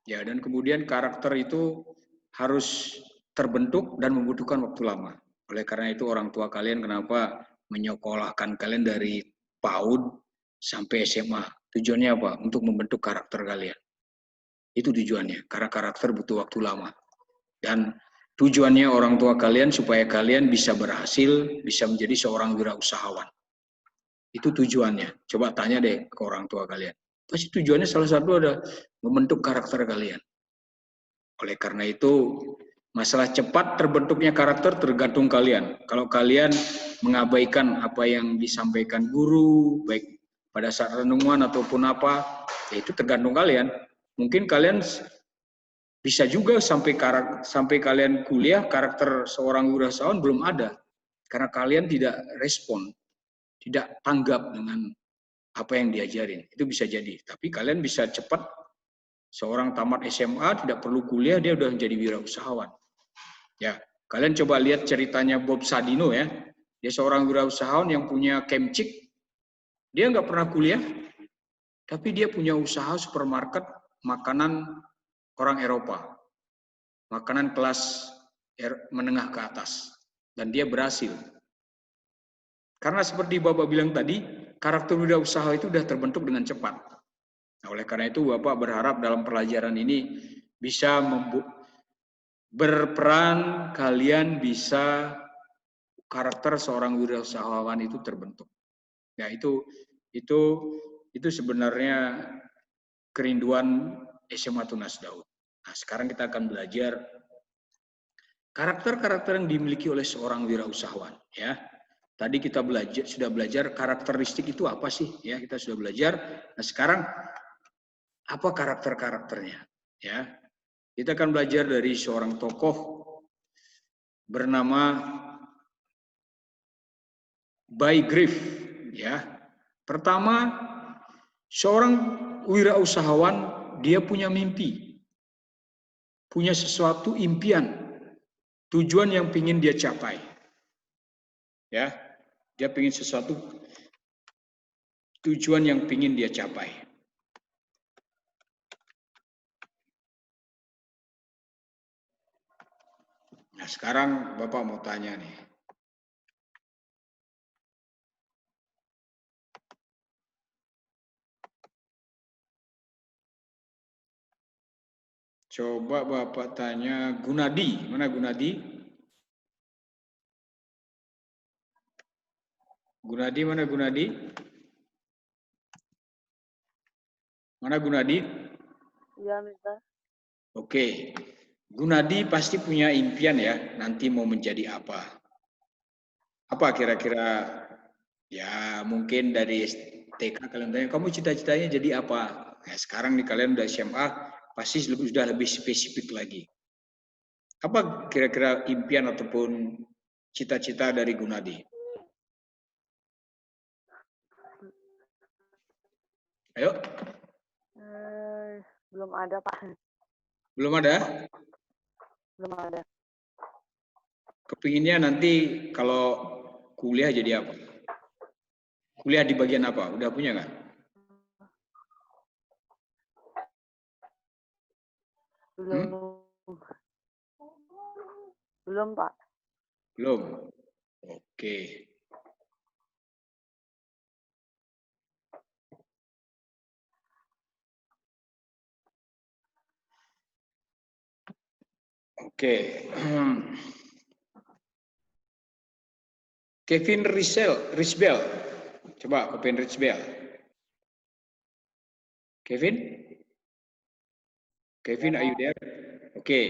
Ya, dan kemudian karakter itu harus terbentuk dan membutuhkan waktu lama. Oleh karena itu orang tua kalian kenapa menyekolahkan kalian dari PAUD sampai SMA? Tujuannya apa? Untuk membentuk karakter kalian. Itu tujuannya, karena karakter butuh waktu lama. Dan tujuannya orang tua kalian supaya kalian bisa berhasil, bisa menjadi seorang wirausahawan. Itu tujuannya. Coba tanya deh ke orang tua kalian. Pasti tujuannya salah satu ada membentuk karakter kalian. Oleh karena itu, masalah cepat terbentuknya karakter tergantung kalian. Kalau kalian mengabaikan apa yang disampaikan guru, baik pada saat renungan ataupun apa, ya itu tergantung kalian. Mungkin kalian bisa juga sampai kalian kuliah karakter seorang wirausahawan belum ada karena kalian tidak respon, tidak tanggap dengan apa yang diajarin. Itu bisa jadi. Tapi kalian bisa cepat seorang tamat SMA tidak perlu kuliah dia udah menjadi wirausahawan. Ya, kalian coba lihat ceritanya Bob Sadino ya. Dia seorang wirausahawan yang punya Kemcik. Dia nggak pernah kuliah, tapi dia punya usaha supermarket makanan orang Eropa. Makanan kelas menengah ke atas. Dan dia berhasil. Karena seperti Bapak bilang tadi, karakter wirausaha itu sudah terbentuk dengan cepat. Nah, oleh karena itu Bapak berharap dalam pelajaran ini bisa berperan kalian bisa karakter seorang wirausahawan itu terbentuk. Ya itu sebenarnya kerinduan SMA Tunas Daud. Nah, sekarang kita akan belajar karakter-karakter yang dimiliki oleh seorang wirausahawan. Ya, tadi kita sudah belajar karakteristik itu apa sih? Ya, kita sudah belajar. Nah, sekarang apa karakter-karakternya? Ya, kita akan belajar dari seorang tokoh bernama Baygrave. Ya, pertama seorang wirausahawan dia punya mimpi, punya sesuatu impian, tujuan yang ingin dia capai. Ya, dia ingin sesuatu tujuan yang ingin dia capai. Nah, sekarang Bapak mau tanya nih. Coba Bapak tanya Gunadi. Mana Gunadi? Gunadi mana Gunadi? Mana Gunadi? Iya, Mister. Oke. Gunadi pasti punya impian ya, nanti mau menjadi apa. Apa kira-kira ya mungkin dari TK kalian tanya, kamu cita-citanya jadi apa? Nah, sekarang nih kalian udah SMA, pasti sudah lebih spesifik lagi. Apa kira-kira impian ataupun cita-cita dari Gunadi? Ayo. Belum ada, Pak. Belum ada? Belum ada. Kepinginnya nanti kalau kuliah jadi apa? Kuliah di bagian apa? Udah punya nggak? Belum. Belum, Pak. Belum. Oke. Oke. Kevin Risbel. Coba Kevin Risbel. Kevin? Kevin, are you there? Oke.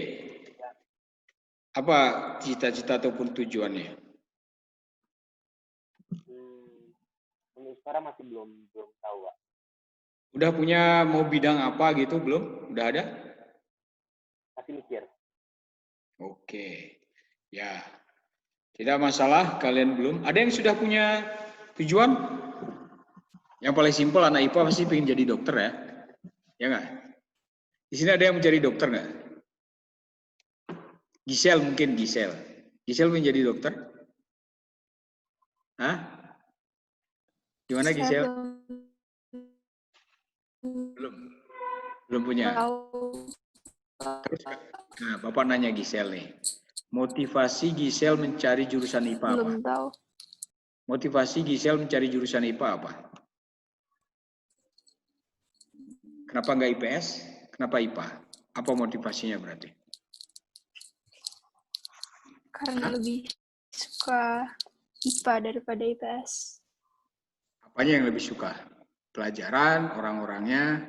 Apa cita-cita ataupun tujuannya? Untuk sekarang masih belum tahu, Pak. Udah punya mau bidang apa gitu belum? Udah ada? Masih mikir. Oke. Ya. Tidak masalah kalian belum. Ada yang sudah punya tujuan? Yang paling simpel anak IPA pasti pengen jadi dokter ya. Ya nggak? Di sini ada yang mencari dokter nggak? Gisel mungkin Gisel. Gisel pengen jadi dokter? Hah? Gimana Gisel? Belum. Belum punya. Terus, nah, Bapak nanya Gisel nih. Motivasi Gisel mencari jurusan IPA apa? Belum tahu. Motivasi Gisel mencari jurusan IPA apa? Kenapa nggak IPS? Kenapa IPA? Apa motivasinya berarti? Karena lebih suka IPA daripada IPS. Apanya yang lebih suka? Pelajaran, orang-orangnya?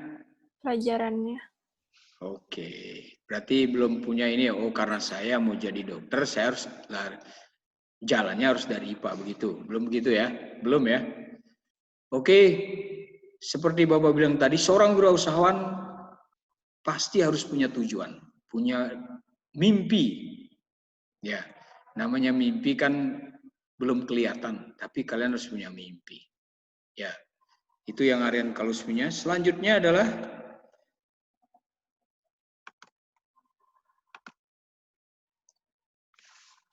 Pelajarannya. Oke, berarti belum punya ini ya. Oh, karena saya mau jadi dokter, saya harus jalannya harus dari IPA begitu. Belum begitu ya? Belum ya? Oke, seperti Bapak bilang tadi, seorang wirausahawan pasti harus punya tujuan, punya mimpi. Ya, namanya mimpi kan belum kelihatan, tapi kalian harus punya mimpi. Ya, itu yang Aryan Kalus punya. Selanjutnya adalah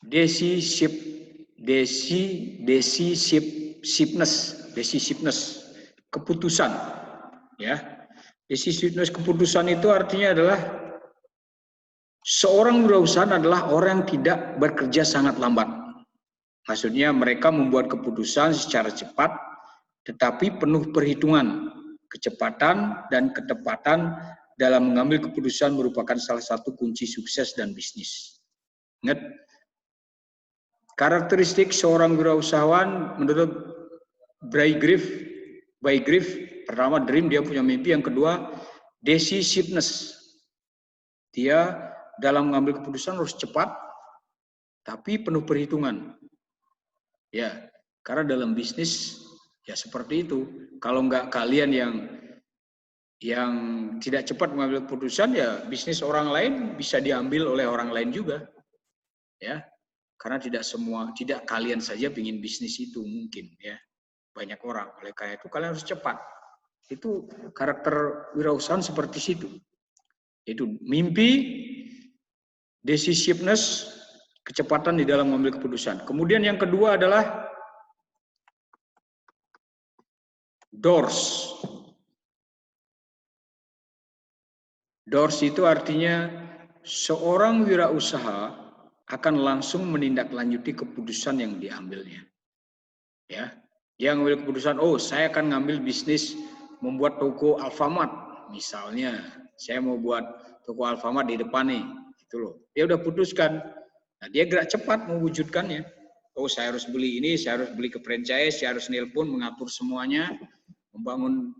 decisiveness, keputusan. Ya, decisiveness, keputusan itu artinya adalah seorang wirausaha adalah orang yang tidak bekerja sangat lambat. Maksudnya mereka membuat keputusan secara cepat, tetapi penuh perhitungan. Kecepatan dan ketepatan dalam mengambil keputusan merupakan salah satu kunci sukses dan bisnis. Ingat, karakteristik seorang wirausahawan menurut Brygriff, pertama dream, dia punya mimpi. Yang kedua, decisiveness. Dia dalam mengambil keputusan harus cepat, tapi penuh perhitungan. Ya, karena dalam bisnis ya seperti itu. Kalau enggak kalian yang tidak cepat mengambil keputusan, ya bisnis orang lain bisa diambil oleh orang lain juga. Ya, karena tidak kalian saja ingin bisnis itu mungkin ya. Banyak orang. Oleh karena itu kalian harus cepat. Itu karakter wirausahaan seperti situ. Itu mimpi, decisiveness, kecepatan di dalam mengambil keputusan. Kemudian yang kedua adalah doors. Doors itu artinya seorang wirausaha akan langsung menindaklanjuti keputusan yang diambilnya. Ya, dia ngambil keputusan, oh saya akan ngambil bisnis membuat toko Alfamart. Misalnya, saya mau buat toko Alfamart di depan nih. Gitu loh. Dia udah putuskan. Nah, dia gerak cepat mewujudkannya. Oh, saya harus beli ini, saya harus beli ke franchise, saya harus nelpon, mengatur semuanya, membangun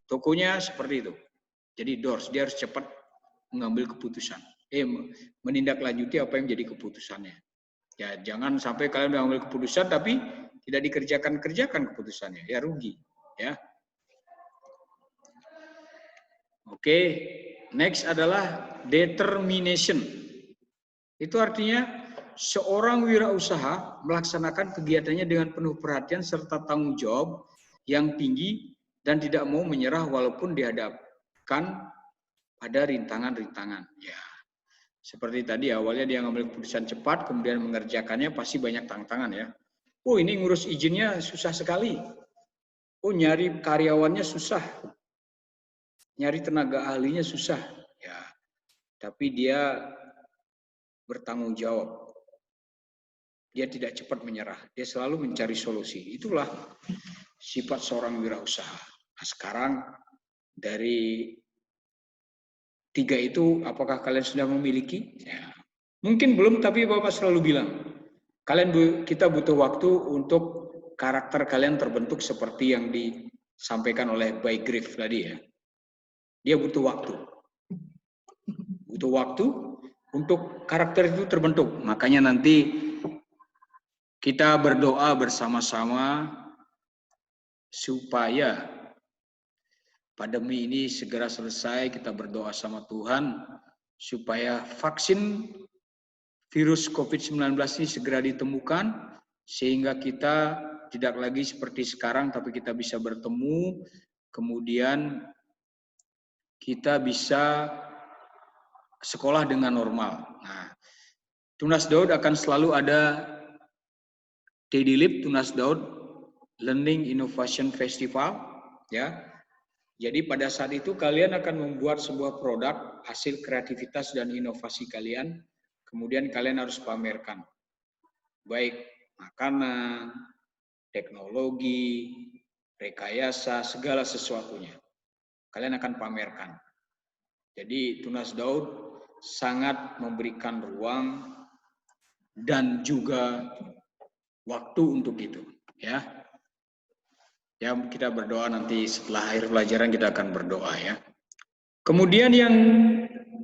tokonya seperti itu. Jadi doors, dia harus cepat mengambil keputusan. Menindaklanjuti apa yang jadi keputusannya. Ya, jangan sampai kalian udah mengambil keputusan tapi tidak dikerjakan keputusannya. Ya rugi, ya. Oke, next adalah determination. Itu artinya seorang wirausaha melaksanakan kegiatannya dengan penuh perhatian serta tanggung jawab yang tinggi dan tidak mau menyerah walaupun dihadapkan pada rintangan-rintangan. Ya, seperti tadi awalnya dia ngambil keputusan cepat, kemudian mengerjakannya pasti banyak tantangan ya. Oh, ini ngurus izinnya susah sekali. Oh, nyari karyawannya susah. Nyari tenaga ahlinya susah. Ya, tapi dia bertanggung jawab. Dia tidak cepat menyerah. Dia selalu mencari solusi. Itulah sifat seorang wirausaha. Nah, sekarang dari 3 itu apakah kalian sudah memiliki? Ya. Mungkin belum, tapi Bapak selalu bilang, kita butuh waktu untuk karakter kalian terbentuk seperti yang disampaikan oleh Brygriff tadi ya. Dia butuh waktu. Butuh waktu untuk karakter itu terbentuk. Makanya nanti kita berdoa bersama-sama supaya pandemi ini segera selesai. Kita berdoa sama Tuhan supaya vaksin virus COVID-19 ini segera ditemukan sehingga kita tidak lagi seperti sekarang tapi kita bisa bertemu, kemudian kita bisa sekolah dengan normal. Nah, Tunas Daud akan selalu ada TEDILIP, Tunas Daud Learning Innovation Festival ya. Jadi pada saat itu kalian akan membuat sebuah produk hasil kreativitas dan inovasi kalian, kemudian kalian harus pamerkan. Baik makanan, teknologi, rekayasa, segala sesuatunya. Kalian akan pamerkan. Jadi Tunas Daud sangat memberikan ruang dan juga waktu untuk itu, ya. Ya, kita berdoa nanti setelah akhir pelajaran kita akan berdoa ya. Kemudian yang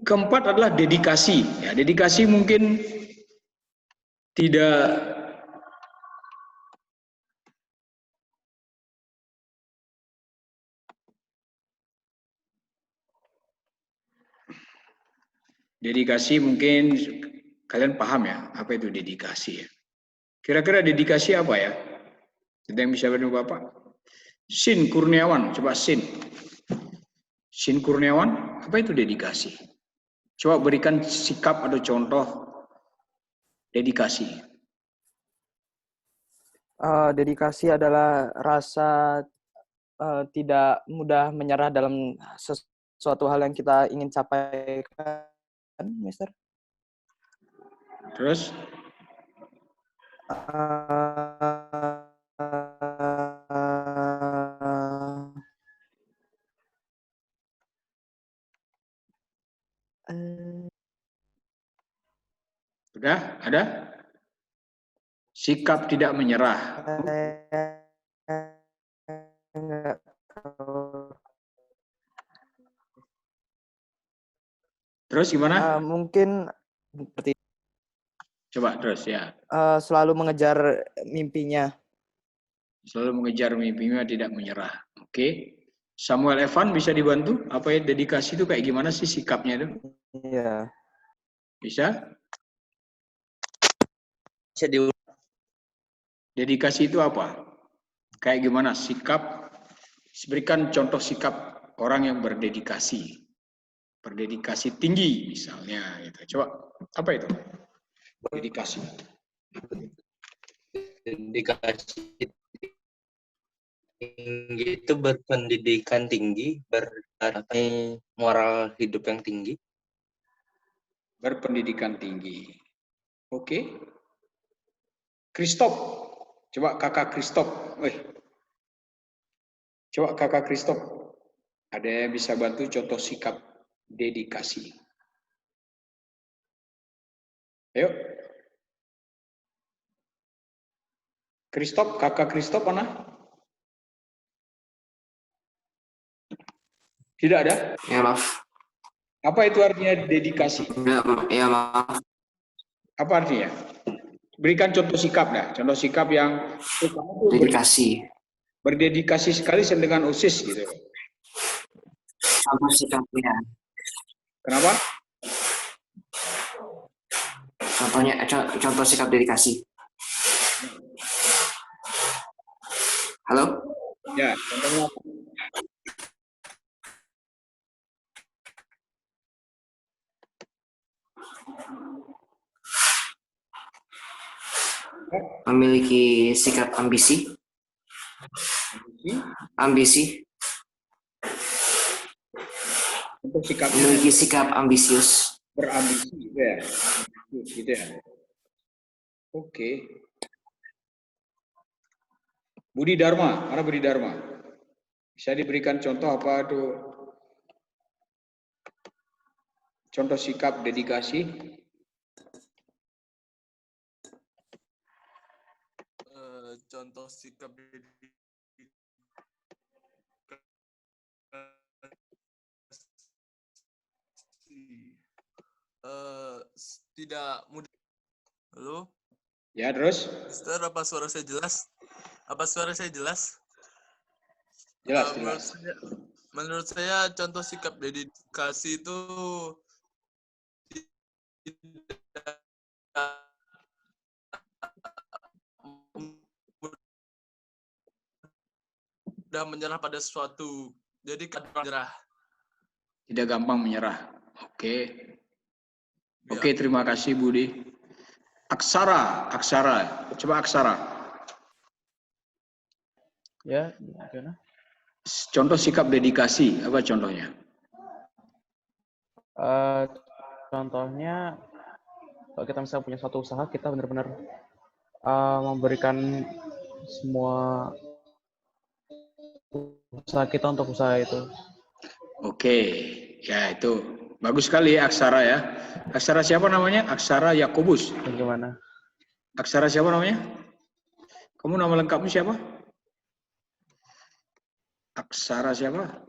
keempat adalah dedikasi. Ya, dedikasi mungkin tidak kalian paham ya, apa itu dedikasi ya? Kira-kira dedikasi apa ya? Ada yang bisa bantu Bapak? Sin Kurniawan, coba Sin. Sin Kurniawan, apa itu dedikasi? Coba berikan sikap atau contoh dedikasi. Dedikasi adalah rasa tidak mudah menyerah dalam sesuatu hal yang kita ingin capai, kan, Mister? Terus? Sudah? Ada? Sikap tidak menyerah. Terus gimana? Mungkin seperti coba terus ya. Selalu mengejar mimpinya. Selalu mengejar mimpinya, tidak menyerah. Oke. Samuel Evan bisa dibantu? Apa ya dedikasi itu kayak gimana sih sikapnya itu? Iya. Bisa? Bisa di Dedikasi itu apa? Kayak gimana sikap? Berikan contoh sikap orang yang berdedikasi. Berdedikasi tinggi misalnya gitu. Coba apa itu? Dedikasi. Dedikasi tinggi itu berpendidikan tinggi, moral hidup yang tinggi. Berpendidikan tinggi. Oke. Kristop. Coba kakak Kristop. Coba kakak Kristop. Ada yang bisa bantu contoh sikap dedikasi? Ayo. Kristop, kakak Kristop mana? Tidak ada? Ya, maaf. Apa itu artinya dedikasi? Ya, maaf. Apa artinya? Berikan contoh sikap dah. Contoh sikap yang Dedikasi. Berdedikasi sekali dengan OSIS gitu. Contoh sikapnya. Kenapa? Contoh sikap dedikasi. Halo? Ya, contohnya apa? Memiliki sikap ambisi. Ambisi. Untuk sikap memiliki sikap ambisius. Berambisi gitu ya. Gitu ya. Oke. Budi Dharma, mana Budi Dharma? Bisa diberikan contoh apa itu? Contoh sikap dedikasi? Contoh sikap dedikasi tidak mudah. Halo? Ya, terus? Mister, apa suara saya jelas? Apa suara saya jelas? Jelas, jelas. Menurut saya contoh sikap dedikasi itu tidak mudah menyerah pada sesuatu. Jadi kadang menyerah. Tidak gampang menyerah. Oke. Ya. Oke, terima kasih Budi. Aksara. Coba Aksara. Ya, gimana? Contoh sikap dedikasi, apa contohnya? Contohnya, kalau kita misalnya punya suatu usaha, kita benar-benar memberikan semua usaha kita untuk usaha itu. Oke, ya itu bagus sekali ya Aksara ya. Aksara siapa namanya? Aksara Yakobus. Bagaimana? Aksara siapa namanya? Kamu nama lengkapnya siapa? Aksara siapa?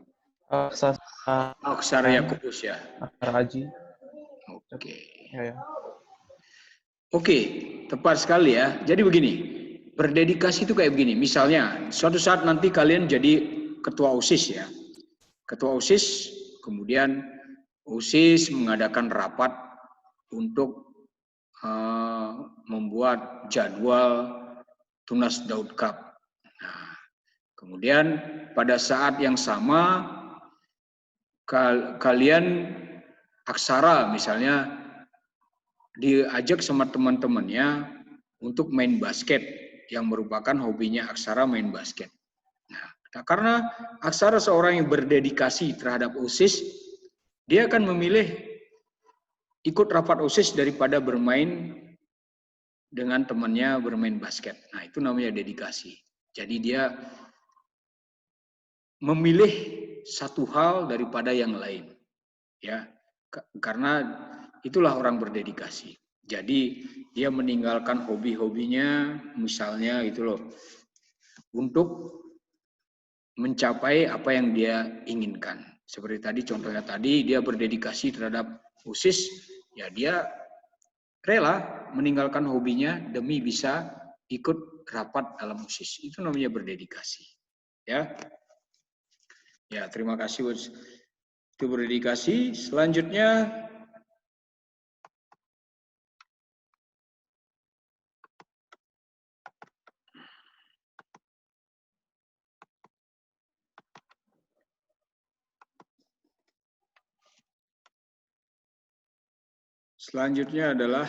Aksara Yakobus ya. Aksara Haji. Oke. Ya. Oke, tepat sekali ya. Jadi begini, berdedikasi itu kayak begini. Misalnya, suatu saat nanti kalian jadi ketua OSIS ya. Ketua OSIS, kemudian OSIS mengadakan rapat untuk membuat jadwal Tunas Daud Cup. Nah, kemudian pada saat yang sama kalian Aksara misalnya diajak sama teman-temannya untuk main basket yang merupakan hobinya Aksara main basket. Nah, karena Aksara seorang yang berdedikasi terhadap OSIS, dia akan memilih ikut rapat OSIS daripada bermain dengan temannya bermain basket. Nah, itu namanya dedikasi. Jadi dia memilih satu hal daripada yang lain. Ya, karena itulah orang berdedikasi. Jadi dia meninggalkan hobi-hobinya, misalnya gitu loh, untuk mencapai apa yang dia inginkan. Seperti tadi contohnya tadi, dia berdedikasi terhadap OSIS, ya dia rela meninggalkan hobinya demi bisa ikut rapat dalam OSIS. Itu namanya berdedikasi. Ya. Ya, terima kasih itu berdedikasi. Selanjutnya adalah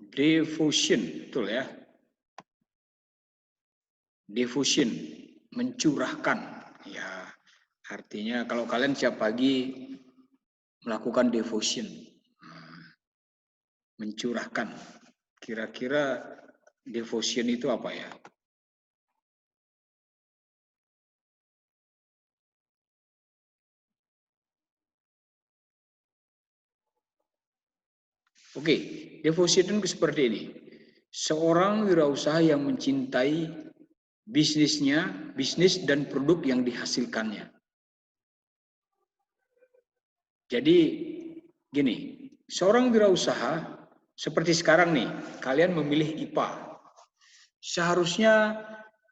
devotion, betul ya? Devotion, mencurahkan. Ya, artinya kalau kalian setiap pagi melakukan devotion, mencurahkan. Kira-kira devotion itu apa ya? Oke, devotion itu seperti ini. Seorang wirausaha yang mencintai bisnisnya, bisnis dan produk yang dihasilkannya. Jadi gini, seorang wirausaha seperti sekarang nih, kalian memilih IPA. Seharusnya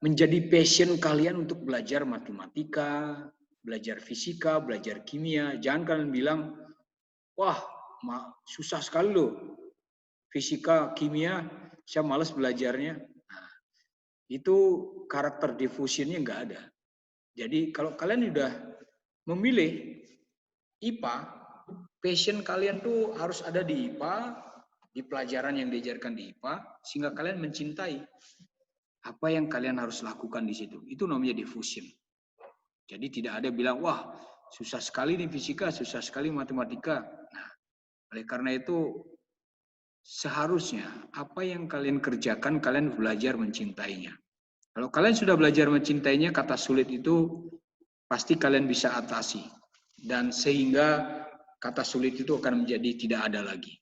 menjadi passion kalian untuk belajar matematika, belajar fisika, belajar kimia. Jangan kalian bilang, wah susah sekali loh, fisika, kimia, saya malas belajarnya. Nah, itu karakter devotionnya nggak ada. Jadi kalau kalian udah memilih IPA, passion kalian tuh harus ada di IPA, di pelajaran yang diajarkan di IPA, sehingga kalian mencintai apa yang kalian harus lakukan di situ. Itu namanya devotion. Jadi tidak ada bilang, wah susah sekali nih fisika, susah sekali matematika. Nah, oleh karena itu seharusnya apa yang kalian kerjakan, kalian belajar mencintainya. Kalau kalian sudah belajar mencintainya, kata sulit itu pasti kalian bisa atasi. Dan sehingga kata sulit itu akan menjadi tidak ada lagi.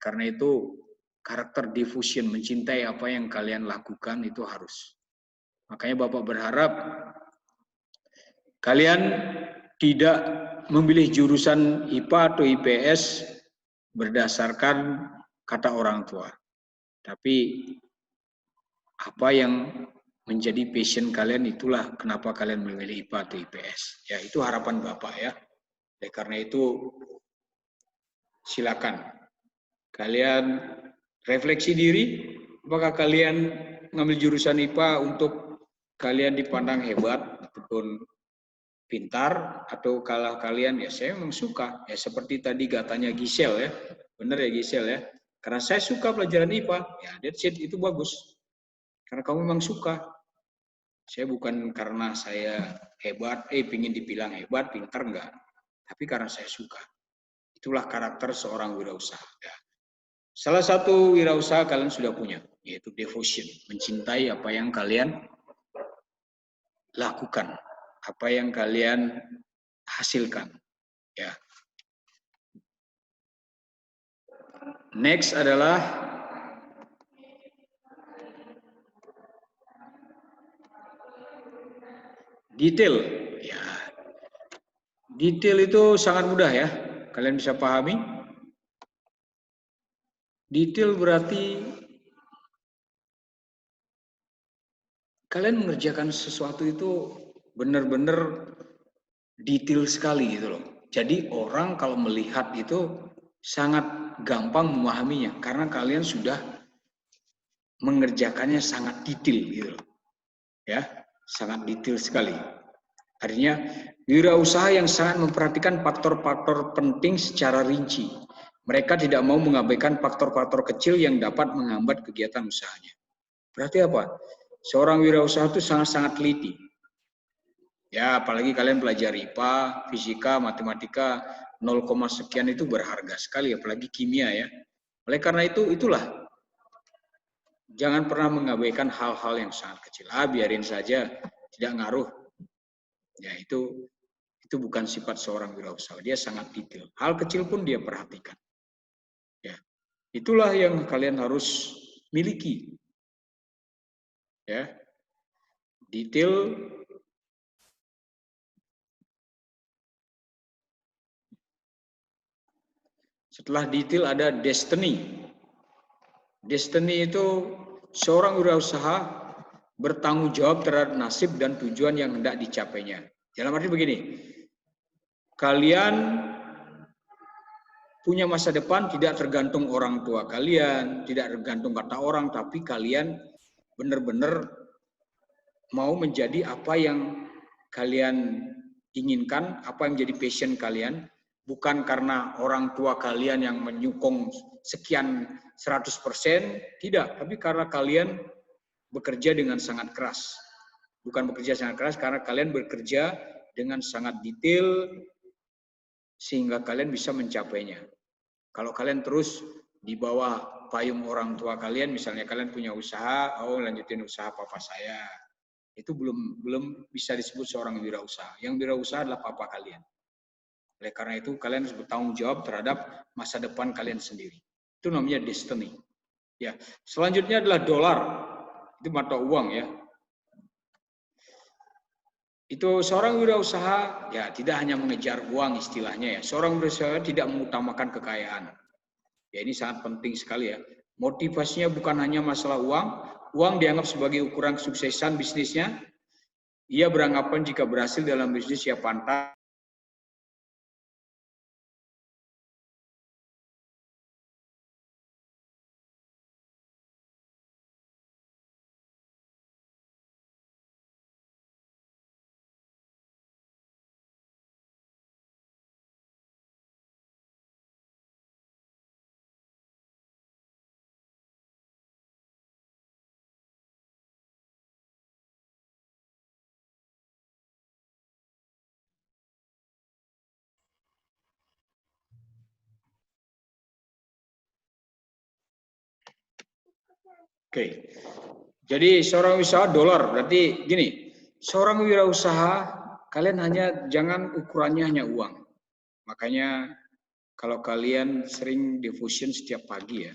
Karena itu karakter devotion, mencintai apa yang kalian lakukan itu harus. Makanya Bapak berharap kalian tidak memilih jurusan IPA atau IPS berdasarkan kata orang tua. Tapi apa yang menjadi passion kalian, itulah kenapa kalian memilih IPA atau IPS. Ya, itu harapan Bapak ya. Karena itu silakan kalian refleksi diri, apakah kalian mengambil jurusan IPA untuk kalian dipandang hebat ataupun pintar, atau kalau kalian ya saya memang suka, ya seperti tadi katanya Gisel ya, benar ya Gisel ya, karena saya suka pelajaran IPA, ya that's it, itu bagus. Karena kamu memang suka. Saya bukan karena saya hebat, pingin dibilang hebat, pintar, enggak. Tapi karena saya suka. Itulah karakter seorang wirausaha. Ya. Salah satu wirausaha kalian sudah punya, yaitu devotion. Mencintai apa yang kalian lakukan. Apa yang kalian hasilkan. Ya. Next adalah detail. Ya. Detail itu sangat mudah ya. Kalian bisa pahami. Detail berarti kalian mengerjakan sesuatu itu benar-benar detail sekali gitu loh. Jadi orang kalau melihat itu sangat gampang memahaminya karena kalian sudah mengerjakannya sangat detail gitu loh. Ya, sangat detail sekali. Artinya wirausaha yang sangat memperhatikan faktor-faktor penting secara rinci. Mereka tidak mau mengabaikan faktor-faktor kecil yang dapat menghambat kegiatan usahanya. Berarti apa? Seorang wirausaha itu sangat-sangat teliti. Ya, apalagi kalian belajar IPA, fisika, matematika, 0, sekian itu berharga sekali, apalagi kimia ya. Oleh karena itu, itulah. Jangan pernah mengabaikan hal-hal yang sangat kecil. Biarin saja, tidak ngaruh. Ya, itu bukan sifat seorang wirausaha. Dia sangat detail. Hal kecil pun dia perhatikan. Ya, itulah yang kalian harus miliki. Ya, detail. Setelah detail ada destiny. Destiny itu seorang wirausaha bertanggung jawab terhadap nasib dan tujuan yang hendak dicapainya. Dalam arti begini, kalian punya masa depan tidak tergantung orang tua kalian, tidak tergantung kata orang, tapi kalian benar-benar mau menjadi apa yang kalian inginkan, apa yang menjadi passion kalian. Bukan karena orang tua kalian yang menyokong sekian 100%, tidak. Tapi karena kalian bekerja dengan sangat keras. Bukan bekerja sangat keras, karena kalian bekerja dengan sangat detail, sehingga kalian bisa mencapainya. Kalau kalian terus di bawah payung orang tua kalian, misalnya kalian punya usaha, lanjutin usaha papa saya. Itu belum bisa disebut seorang wirausaha. Yang wirausaha adalah papa kalian. Oleh karena itu, kalian harus bertanggung jawab terhadap masa depan kalian sendiri. Itu namanya destiny. Ya, selanjutnya adalah dolar. Itu mata uang ya. Itu seorang wirausaha ya tidak hanya mengejar uang istilahnya ya. Seorang wirausaha tidak mengutamakan kekayaan. Ya, ini sangat penting sekali ya. Motivasinya bukan hanya masalah uang. Uang dianggap sebagai ukuran kesuksesan bisnisnya. Ia beranggapan jika berhasil dalam bisnis ia pantas. Oke. Jadi seorang wirausaha dolar, berarti gini, seorang wirausaha kalian jangan ukurannya hanya uang. Makanya kalau kalian sering devotion setiap pagi ya,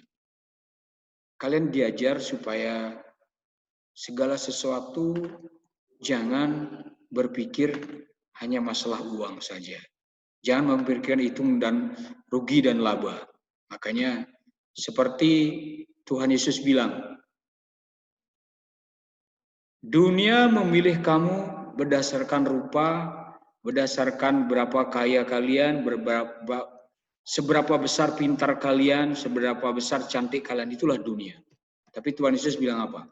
kalian diajar supaya segala sesuatu jangan berpikir hanya masalah uang saja. Jangan memikirkan hitung dan rugi dan laba. Makanya seperti Tuhan Yesus bilang, dunia memilih kamu berdasarkan rupa, berdasarkan berapa kaya kalian, seberapa besar pintar kalian, seberapa besar cantik kalian, itulah dunia. Tapi Tuhan Yesus bilang apa?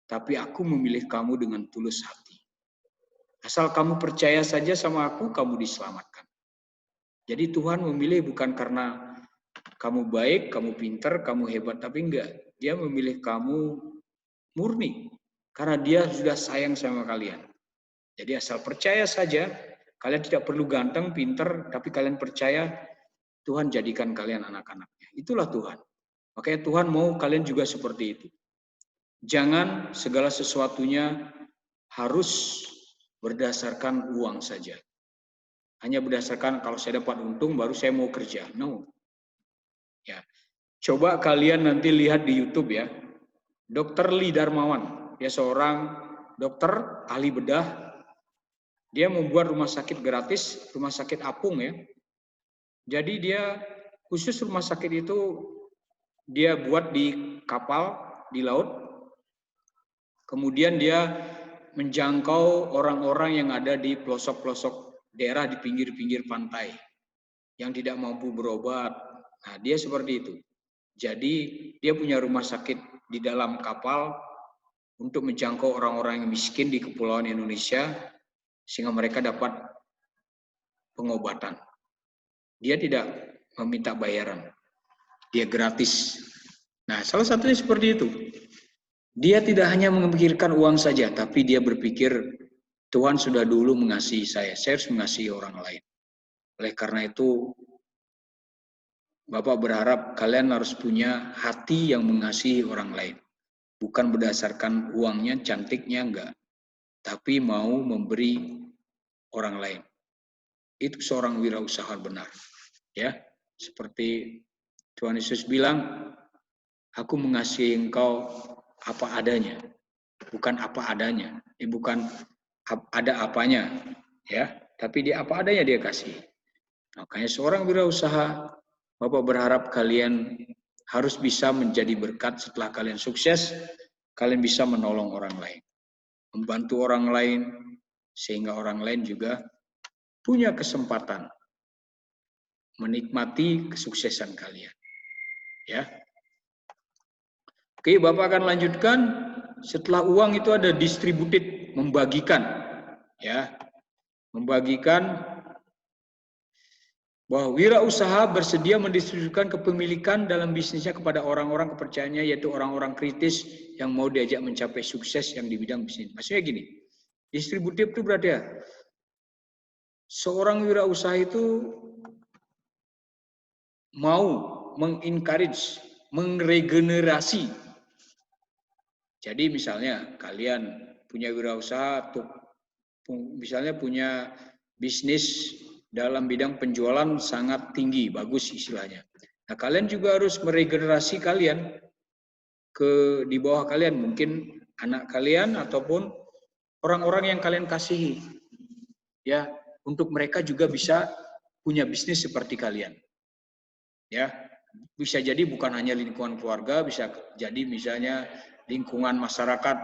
Tapi aku memilih kamu dengan tulus hati. Asal kamu percaya saja sama aku, kamu diselamatkan. Jadi Tuhan memilih bukan karena kamu baik, kamu pintar, kamu hebat, tapi enggak. Dia memilih kamu murni. Karena dia sudah sayang sama kalian. Jadi asal percaya saja, kalian tidak perlu ganteng, pinter, tapi kalian percaya Tuhan jadikan kalian anak-anaknya. Itulah Tuhan. Makanya Tuhan mau kalian juga seperti itu. Jangan segala sesuatunya harus berdasarkan uang saja. Hanya berdasarkan kalau saya dapat untung baru saya mau kerja. No. Ya. Coba kalian nanti lihat di YouTube ya. Dr. Lee Darmawan, dia seorang dokter ahli bedah. Dia membuat rumah sakit gratis, rumah sakit apung ya. Jadi dia khusus rumah sakit itu dia buat di kapal di laut. Kemudian dia menjangkau orang-orang yang ada di pelosok-pelosok daerah di pinggir-pinggir pantai yang tidak mampu berobat. Nah, dia seperti itu. Jadi dia punya rumah sakit di dalam kapal untuk menjangkau orang-orang yang miskin di kepulauan Indonesia sehingga mereka dapat pengobatan. Dia tidak meminta bayaran. Dia gratis. Nah, salah satunya seperti itu. Dia tidak hanya memikirkan uang saja, tapi dia berpikir Tuhan sudah dulu mengasihi saya harus mengasihi orang lain. Oleh karena itu, Bapak berharap kalian harus punya hati yang mengasihi orang lain. Bukan berdasarkan uangnya, cantiknya, enggak. Tapi mau memberi orang lain. Itu seorang wirausahawan benar. Ya, seperti Tuhan Yesus bilang, aku mengasihi engkau apa adanya, bukan apa adanya, bukan ada apanya, ya, tapi dia apa adanya dia kasih. Makanya seorang wirausaha, Bapak berharap kalian harus bisa menjadi berkat setelah kalian sukses, kalian bisa menolong orang lain, membantu orang lain, sehingga orang lain juga punya kesempatan menikmati kesuksesan kalian, ya. Oke, Bapak akan lanjutkan. Setelah uang itu ada distributed, membagikan. Ya, membagikan bahwa wirausaha bersedia mendistribusikan kepemilikan dalam bisnisnya kepada orang-orang kepercayaannya, yaitu orang-orang kritis yang mau diajak mencapai sukses yang di bidang bisnis. Maksudnya gini, distributif itu berarti ya, seorang wirausaha itu mau mengencourage, mengregenerasi. Jadi misalnya kalian punya wirausaha, misalnya punya bisnis dalam bidang penjualan sangat tinggi, bagus istilahnya. Nah, kalian juga harus meregenerasi kalian di bawah kalian, mungkin anak kalian ataupun orang-orang yang kalian kasihi. Ya, untuk mereka juga bisa punya bisnis seperti kalian. Ya, bisa jadi bukan hanya lingkungan keluarga, bisa jadi misalnya lingkungan masyarakat.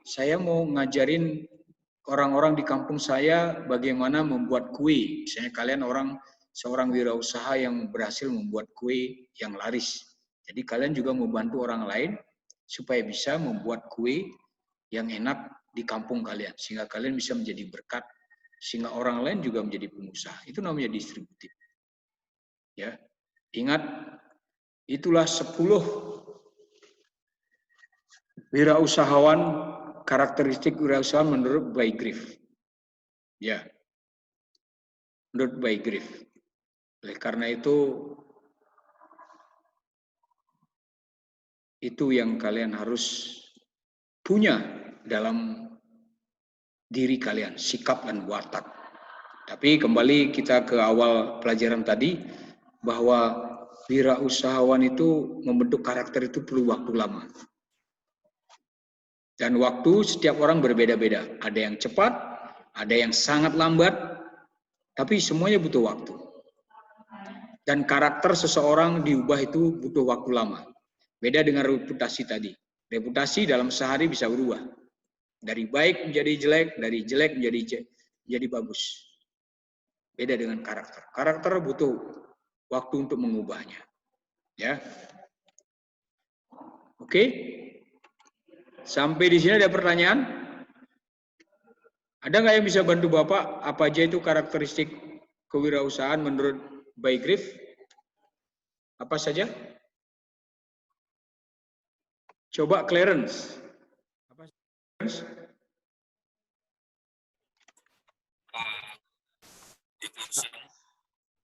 Saya mau ngajarin orang-orang di kampung saya bagaimana membuat kue. Misalnya kalian seorang wirausaha yang berhasil membuat kue yang laris. Jadi kalian juga membantu orang lain supaya bisa membuat kue yang enak di kampung kalian. Sehingga kalian bisa menjadi berkat. Sehingga orang lain juga menjadi pengusaha. Itu namanya distributif. Ya, ingat, itulah 10 wirausahawan, karakteristik wirausahawan menurut Wycliffe. Ya, menurut Wycliffe. Oleh karena itu yang kalian harus punya dalam diri kalian, sikap dan watak. Tapi kembali kita ke awal pelajaran tadi, bahwa wirausahawan itu membentuk karakter itu perlu waktu lama. Dan waktu setiap orang berbeda-beda. Ada yang cepat, ada yang sangat lambat, tapi semuanya butuh waktu. Dan karakter seseorang diubah itu butuh waktu lama. Beda dengan reputasi tadi. Reputasi dalam sehari bisa berubah. Dari baik menjadi jelek, dari jelek menjadi bagus. Beda dengan karakter. Karakter butuh waktu untuk mengubahnya. Ya. Oke. Sampai di sini ada pertanyaan? Ada nggak yang bisa bantu Bapak? Apa aja itu karakteristik kewirausahaan menurut Wycliffe? Apa saja? Coba Clarence.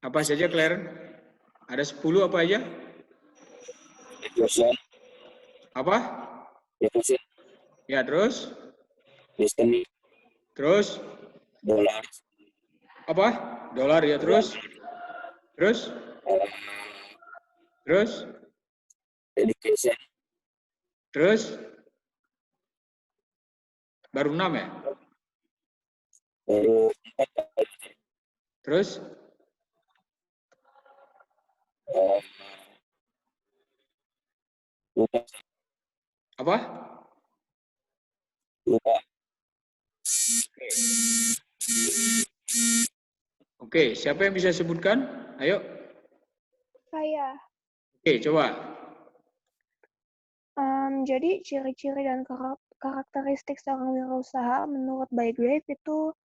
Apa saja, Clarence? Ada 10 apa aja? Apa? Ya, terus? Terus? Apa? Dolar ya, terus? Terus? Terus? Terus? Baru 6 ya? Terus? Apa? Oke, siapa yang bisa sebutkan? Ayo. Saya. Oke, coba. Jadi ciri-ciri dan karakteristik seorang wirausaha menurut Bygrave itu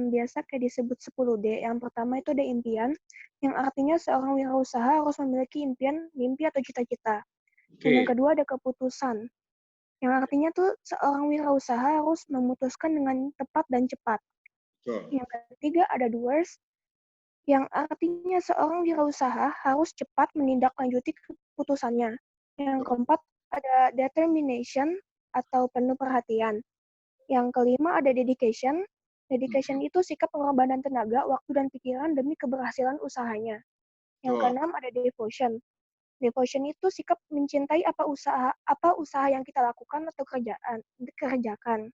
biasa kayak disebut 10D. Yang pertama itu ada impian, yang artinya seorang wirausaha harus memiliki impian, mimpi atau cita-cita. Dan yang kedua ada keputusan, yang artinya tuh seorang wirausaha harus memutuskan dengan tepat dan cepat. Yang ketiga ada doers, yang artinya seorang wirausaha harus cepat menindaklanjuti keputusannya. Yang keempat ada determination atau penuh perhatian. Yang kelima ada dedication. Dedication itu sikap pengorbanan tenaga, waktu dan pikiran demi keberhasilan usahanya. Yang keenam ada devotion. Devotion itu sikap mencintai apa usaha yang kita lakukan atau kerjakan.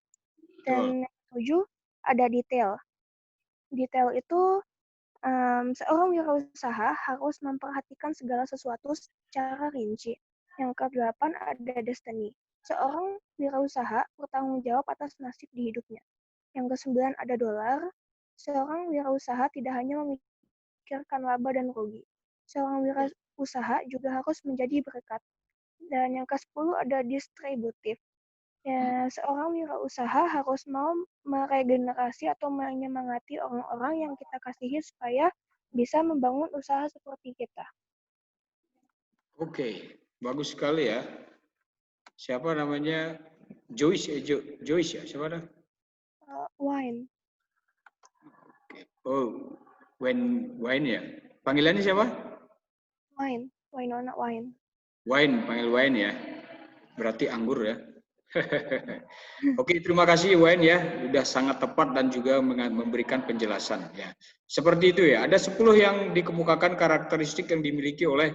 Dan yang ketujuh ada detail. Detail itu seorang wirausaha harus memperhatikan segala sesuatu secara rinci. Yang ke-8 ada destiny. Seorang wirausaha bertanggung jawab atas nasib di hidupnya. Yang ke-9 ada dolar. Seorang wirausaha tidak hanya memikirkan laba dan rugi. Seorang wirausaha juga harus menjadi berkat. Dan yang ke-10 ada distributif. Ya, seorang wirausaha harus mau meregenerasi atau menyemangati orang-orang yang kita kasihi supaya bisa membangun usaha seperti kita. Oke, bagus sekali ya. Siapa namanya? Joyce ya? Siapa ada? Wine. Oh, Wine ya. Panggilannya siapa? Wine. Winona Wine. Wine, panggil Wine ya. Berarti anggur ya. Oke, terima kasih Wayne ya, sudah sangat tepat dan juga memberikan penjelasan ya. Seperti itu ya, ada 10 yang dikemukakan karakteristik yang dimiliki oleh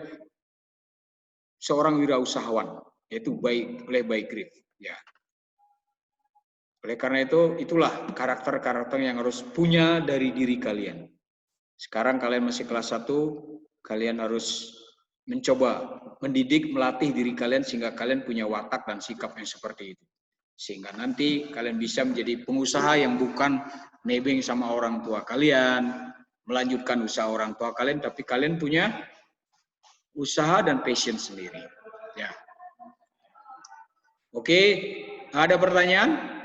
seorang wirausahawan, yaitu oleh Bygrave ya. Oleh karena itu, itulah karakter-karakter yang harus punya dari diri kalian. Sekarang kalian masih kelas 1, kalian harus mencoba mendidik, melatih diri kalian sehingga kalian punya watak dan sikap yang seperti itu. Sehingga nanti kalian bisa menjadi pengusaha yang bukan nebeng sama orang tua kalian, melanjutkan usaha orang tua kalian, tapi kalian punya usaha dan passion sendiri. Ya. Oke, ada pertanyaan?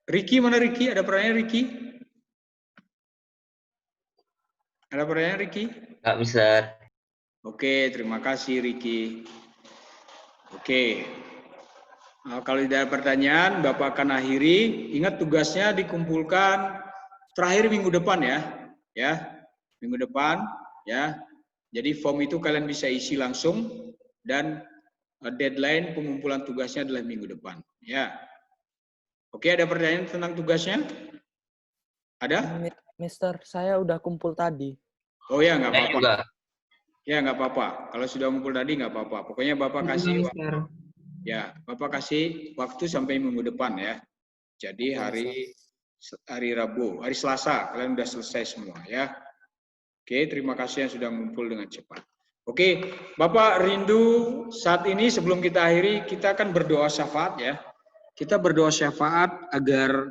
Ricky, mana Ricky? Ada pertanyaan Ricky? Ada pertanyaan Ricky? Nggak bisa. Oke, terima kasih Ricky. Oke, kalau tidak ada pertanyaan, Bapak akan akhiri. Ingat tugasnya dikumpulkan terakhir minggu depan ya, minggu depan ya. Jadi form itu kalian bisa isi langsung dan deadline pengumpulan tugasnya adalah minggu depan ya. Oke, ada pertanyaan tentang tugasnya? Ada? Mister, saya udah kumpul tadi. Oh ya, nggak apa-apa. Juga. Ya, nggak apa-apa. Kalau sudah ngumpul tadi, nggak apa-apa. Pokoknya Bapak kasih waktu. Ya, Bapak kasih waktu sampai minggu depan ya. Jadi hari Rabu, hari Selasa, kalian udah selesai semua ya. Oke, terima kasih yang sudah ngumpul dengan cepat. Oke, Bapak rindu saat ini sebelum kita akhiri, kita akan berdoa syafaat ya. Kita berdoa syafaat agar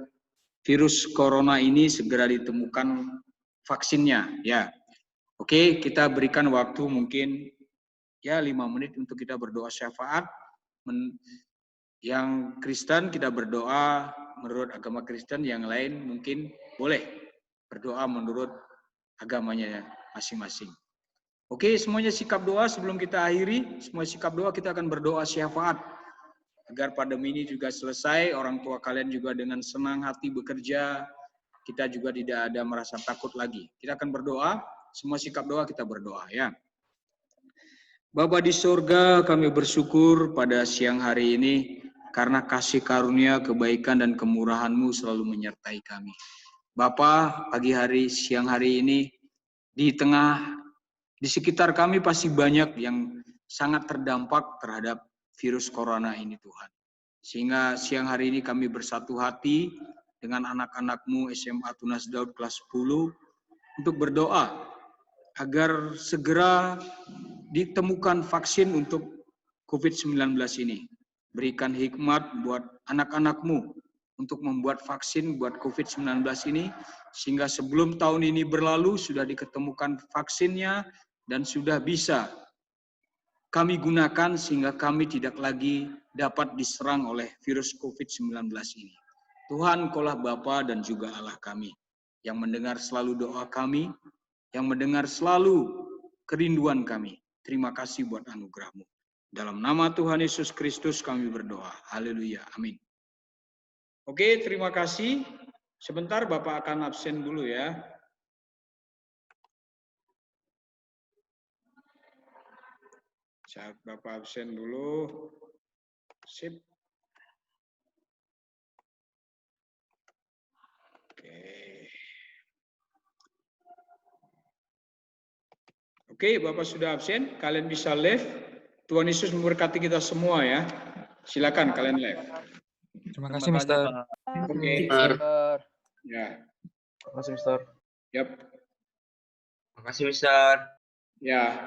virus corona ini segera ditemukan vaksinnya ya. Oke, kita berikan waktu mungkin ya 5 menit untuk kita berdoa syafaat. Yang Kristen kita berdoa menurut agama Kristen, yang lain mungkin boleh berdoa menurut agamanya masing-masing. Oke, semuanya sikap doa sebelum kita akhiri. Semua sikap doa kita akan berdoa syafaat agar pandemi ini juga selesai, orang tua kalian juga dengan senang hati bekerja, kita juga tidak ada merasa takut lagi. Kita akan berdoa, semua sikap doa kita berdoa ya. Bapa di surga, kami bersyukur pada siang hari ini karena kasih karunia, kebaikan, dan kemurahan-Mu selalu menyertai kami. Bapa, pagi hari, siang hari ini, di sekitar kami pasti banyak yang sangat terdampak terhadap virus corona ini Tuhan. Sehingga siang hari ini kami bersatu hati dengan anak-anak-Mu SMA Tunas Daud kelas 10 untuk berdoa agar segera ditemukan vaksin untuk COVID-19 ini. Berikan hikmat buat anak-anak-Mu untuk membuat vaksin buat COVID-19 ini, sehingga sebelum tahun ini berlalu sudah diketemukan vaksinnya dan sudah bisa kami gunakan sehingga kami tidak lagi dapat diserang oleh virus COVID-19 ini. Tuhan, Kaulah Bapa dan juga Allah kami, yang mendengar selalu doa kami, yang mendengar selalu kerinduan kami. Terima kasih buat anugerah-Mu. Dalam nama Tuhan Yesus Kristus kami berdoa. Haleluya. Amin. Oke, terima kasih. Sebentar Bapak akan absen dulu ya. Saat Bapak absen dulu. Sip. Oke, Bapak sudah absen, kalian bisa live. Tuhan Yesus memberkati kita semua ya. Silakan kalian live. Terima kasih, Mister. Oke. Ya. Terima kasih, Mister. Yap. Makasih, Mister. Ya.